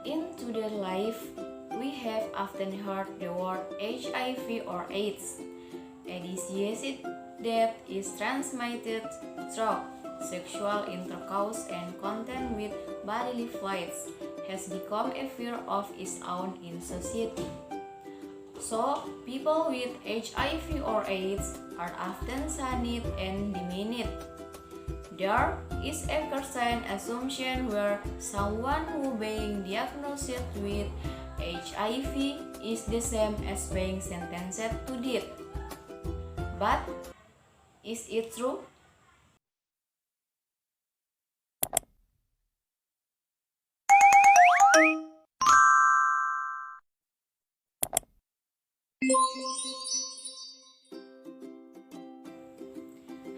In today's life, we have often heard the word HIV or AIDS, a disease that is transmitted through sexual intercourse and contact with bodily fluids has become a fear of its own in society. So, people with HIV or AIDS are often shunned and demeaned. There is a common assumption where someone who being diagnosed with HIV is the same as being sentenced to death. But is it true?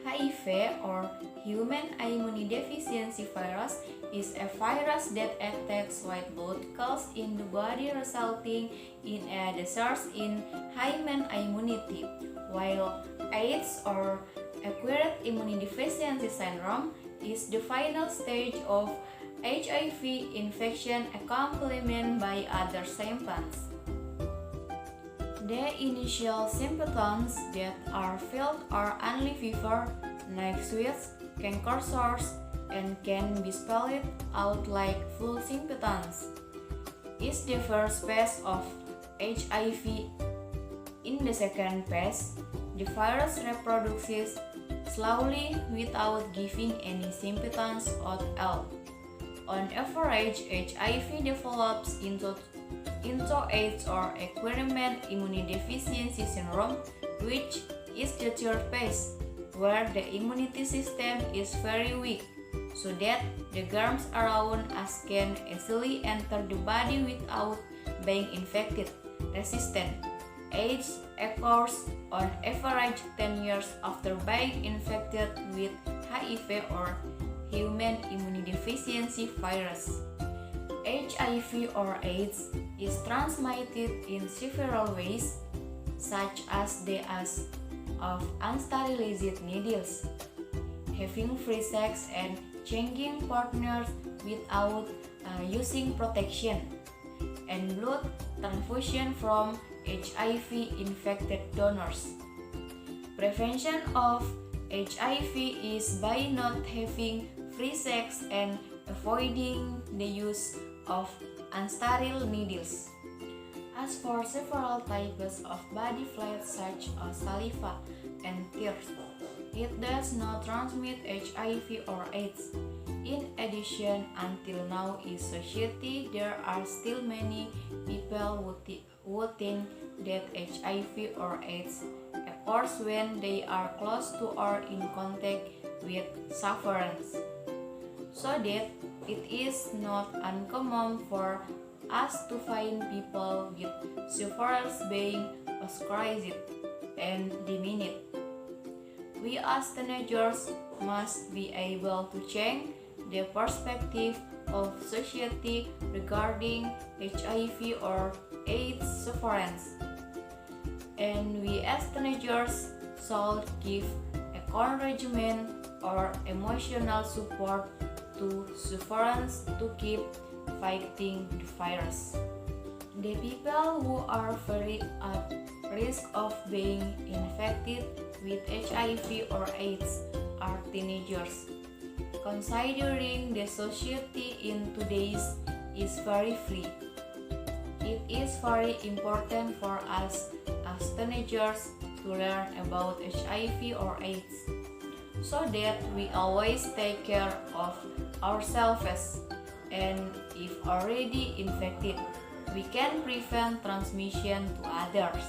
HIV or human immunodeficiency virus is a virus that attacks white blood cells in the body, resulting in a decrease in human immunity, while AIDS or acquired immunodeficiency syndrome is the final stage of HIV infection accompanied by other symptoms. The initial symptoms that are felt are only fever, night sweats, canker sores, and can be spelled out like flu symptoms. Is the first phase of HIV. In the second phase, the virus reproduces slowly without giving any symptoms at all. On average, HIV develops into AIDS or acquired immunodeficiency syndrome, which is the third phase, where the immunity system is very weak, so that the germs around us can easily enter the body without being infected. Resistant AIDS occurs on average 10 years after being infected with HIV or human immunodeficiency virus. HIV or AIDS is transmitted in several ways, such as the use of unsterilized needles, having free sex, and changing partners without using protection, and blood transfusion from HIV-infected donors. Prevention of HIV is by not having free sex and avoiding the use of unsterile needles. As for several types of body fluids such as saliva and tears, it does not transmit HIV or AIDS. In addition, until now in society, there are still many people who think that HIV or AIDS occurs when they are close to or in contact with sufferers. So that it is not uncommon for us to find people with sufferers being ostracized and demeaned. We as teenagers must be able to change the perspective of society regarding HIV or AIDS sufferers. And we as teenagers should give encouragement or emotional support to sufferers to keep fighting the virus. The people who are very at risk of being infected with HIV or AIDS are teenagers. Considering the society in today's is very free, it is very important for us as teenagers to learn about HIV or AIDS, so that we always take care of ourselves, and if already infected, we can prevent transmission to others.